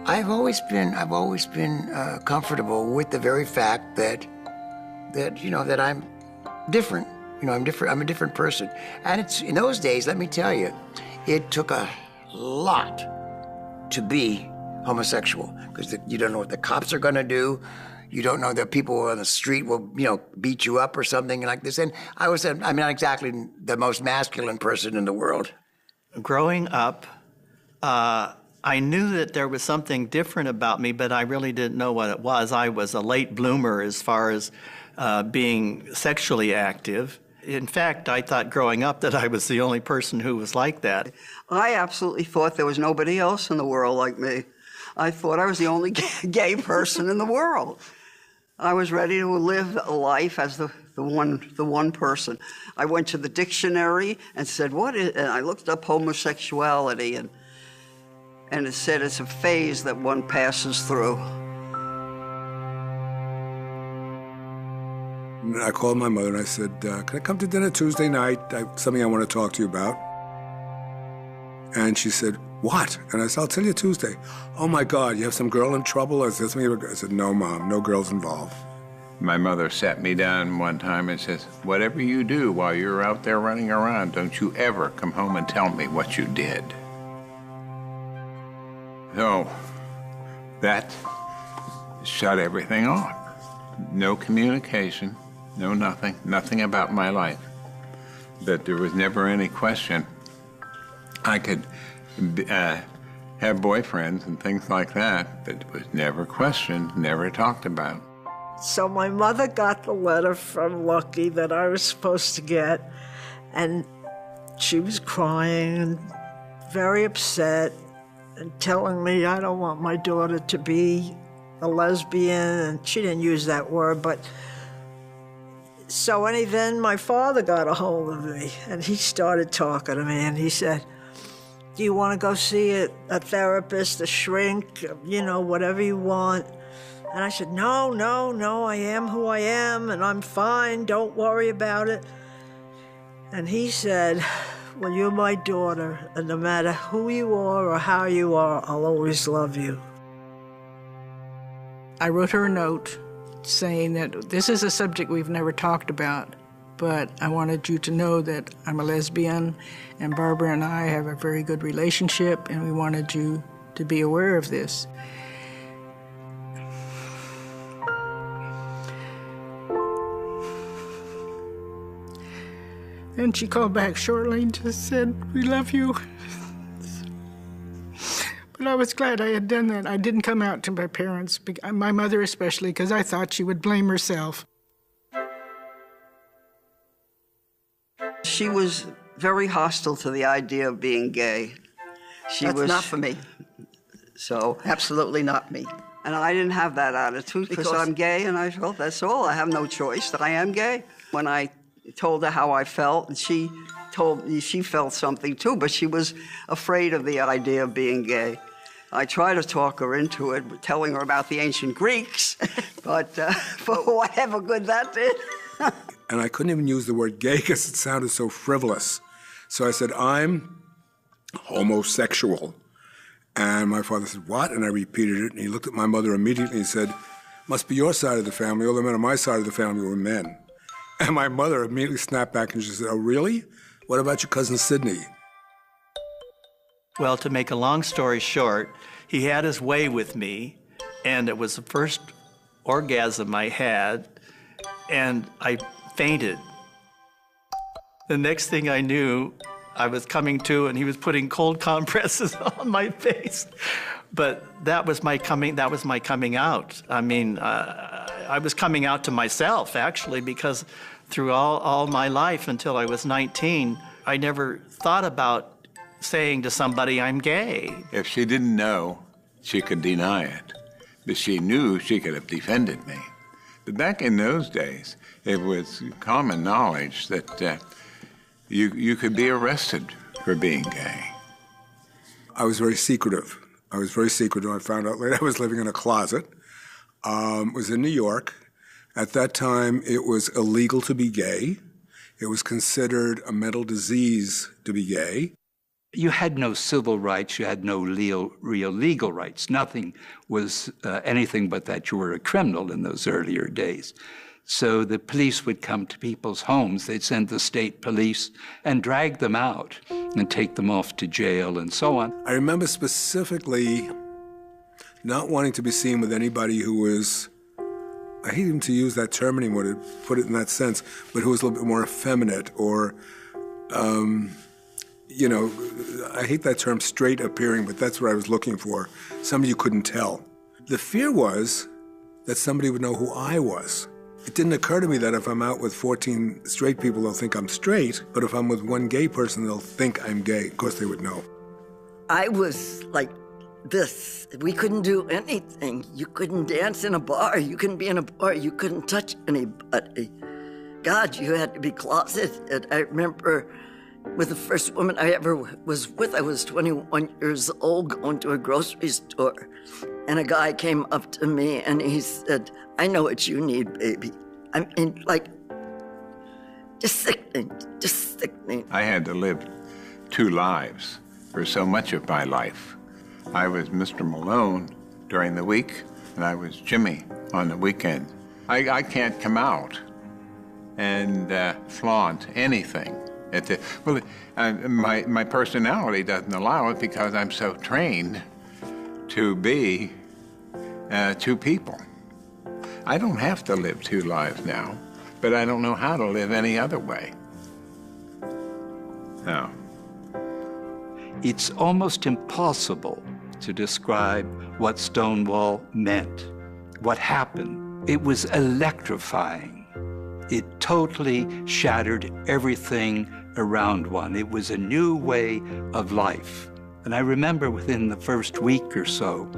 I've always been comfortable with the very fact that I'm different. I'm different. I'm a different person. And it's in those days, let me tell you, it took a lot to be homosexual because you don't know what the cops are going to do. You don't know that people on the street will, beat you up or something like this. And I'm not exactly the most masculine person in the world. Growing up, I knew that there was something different about me, but I really didn't know what it was. I was a late bloomer as far as being sexually active. In fact, I thought growing up that I was the only person who was like that. I absolutely thought there was nobody else in the world like me. I thought I was the only gay person in the world. I was ready to live a life as the one person. I went to the dictionary and said, and I looked up homosexuality, and it said it's a phase that one passes through. I called my mother and I said, can I come to dinner Tuesday night? Something I want to talk to you about. And she said, what? And I said, I'll tell you Tuesday. Oh my God, you have some girl in trouble? I said, no, Mom, no girls involved. My mother sat me down one time and says, whatever you do while you're out there running around, don't you ever come home and tell me what you did. So that shut everything off. No communication, no nothing about my life. But there was never any question. I could have boyfriends and things like that, but it was never questioned, never talked about. So my mother got the letter from Lucky that I was supposed to get, and she was crying and very upset and telling me I don't want my daughter to be a lesbian, and she didn't use that word, but so then my father got a hold of me and he started talking to me and he said, do you want to go see a therapist, a shrink, whatever you want? And I said, no, I am who I am and I'm fine, don't worry about it. And he said, well, you're my daughter, and no matter who you are or how you are, I'll always love you. I wrote her a note saying that this is a subject we've never talked about, but I wanted you to know that I'm a lesbian, and Barbara and I have a very good relationship, and we wanted you to be aware of this. And she called back shortly and just said, we love you. But I was glad I had done that. I didn't come out to my parents, my mother especially, because I thought she would blame herself. She was very hostile to the idea of being gay. That's not for me. So, absolutely not me. And I didn't have that attitude because I'm gay, and I felt that's all. I have no choice, that I am gay. When I told her how I felt, and she told me she felt something too, but she was afraid of the idea of being gay. I tried to talk her into it, telling her about the ancient Greeks, but for whatever good that did. And I couldn't even use the word gay because it sounded so frivolous. So I said, I'm homosexual. And my father said, what? And I repeated it, and he looked at my mother immediately and said, must be your side of the family. All the men on my side of the family were men. And my mother immediately snapped back and she said, oh, really? What about your cousin Sidney? Well, to make a long story short, he had his way with me, and it was the first orgasm I had, and I fainted. The next thing I knew, I was coming to, and he was putting cold compresses on my face. But that was my coming out. I mean, I was coming out to myself, actually, because through all my life until I was 19, I never thought about saying to somebody I'm gay. If she didn't know, she could deny it. But she knew she could have defended me. But back in those days, it was common knowledge that you could be arrested for being gay. I was very secretive. I found out later I was living in a closet. It was in New York. At that time, it was illegal to be gay. It was considered a mental disease to be gay. You had no civil rights, you had no real legal rights. Nothing was anything but that you were a criminal in those earlier days. So the police would come to people's homes, they'd send the state police and drag them out and take them off to jail and so on. I remember specifically not wanting to be seen with anybody who was, I hate even to use that term anymore to put it in that sense, but who was a little bit more effeminate or, you know, I hate that term straight appearing, but that's what I was looking for. Somebody you couldn't tell. The fear was that somebody would know who I was. It didn't occur to me that if I'm out with 14 straight people, they'll think I'm straight, but if I'm with one gay person, they'll think I'm gay. Of course they would know. I was like this. We couldn't do anything. You couldn't dance in a bar. You couldn't be in a bar. You couldn't touch anybody. God, you had to be closeted. I remember with the first woman I ever was with, I was 21 years old going to a grocery store. And a guy came up to me and he said, I know what you need, baby. I mean, like, just sickening, just sickening. I had to live two lives for so much of my life. I was Mr. Malone during the week, and I was Jimmy on the weekend. I can't come out and flaunt anything. My personality doesn't allow it because I'm so trained to be two people. I don't have to live two lives now, but I don't know how to live any other way. No. It's almost impossible to describe what Stonewall meant, what happened. It was electrifying. It totally shattered everything around one. It was a new way of life. And I remember within the first week or so,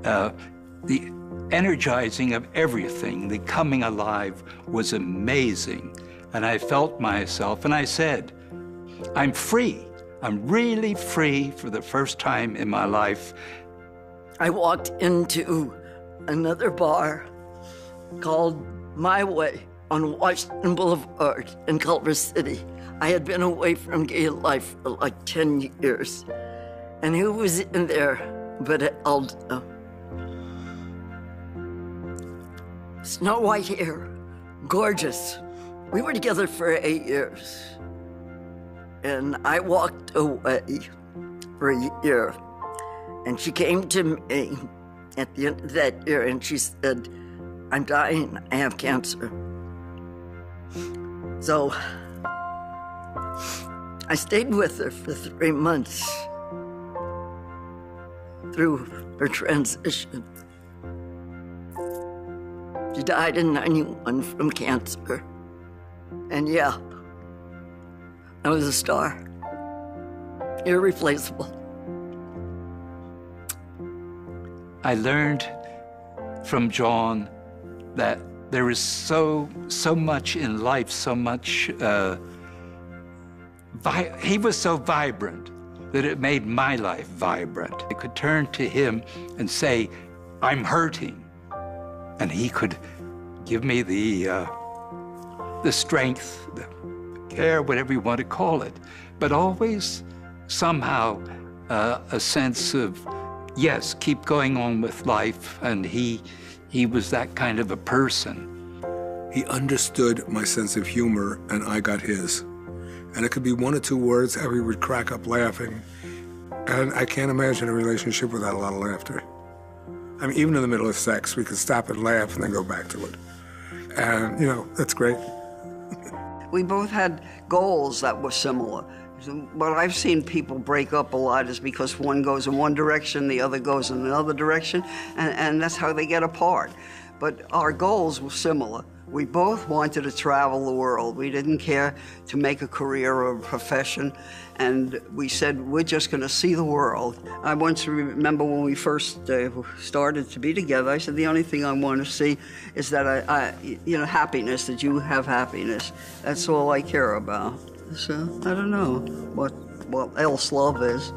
the energizing of everything, the coming alive was amazing. And I felt myself, and I said, I'm free. I'm really free for the first time in my life. I walked into another bar called My Way on Washington Boulevard in Culver City. I had been away from gay life for like 10 years. And who was in there but Alda? Snow white hair, gorgeous. We were together for 8 years. And I walked away for a year. And she came to me at the end of that year and she said, I'm dying, I have cancer. So I stayed with her for 3 months through her transition. She died in 91 from cancer. And yeah, I was a star. Irreplaceable. I learned from John that there is so much in life, so much, he was so vibrant that it made my life vibrant. I could turn to him and say, I'm hurting. And he could give me the strength, the care, whatever you want to call it, but always somehow a sense of, yes, keep going on with life, and he was that kind of a person. He understood my sense of humor, and I got his. And it could be one or two words, and we would crack up laughing. And I can't imagine a relationship without a lot of laughter. I mean, even in the middle of sex, we could stop and laugh and then go back to it. And, you know, that's great. We both had goals that were similar. What I've seen people break up a lot is because one goes in one direction, the other goes in another direction, and that's how they get apart. But our goals were similar. We both wanted to travel the world. We didn't care to make a career or a profession, and we said, we're just gonna see the world. I once remember when we first started to be together, I said, the only thing I want to see is that happiness, that you have happiness. That's all I care about. So, I don't know what else love is.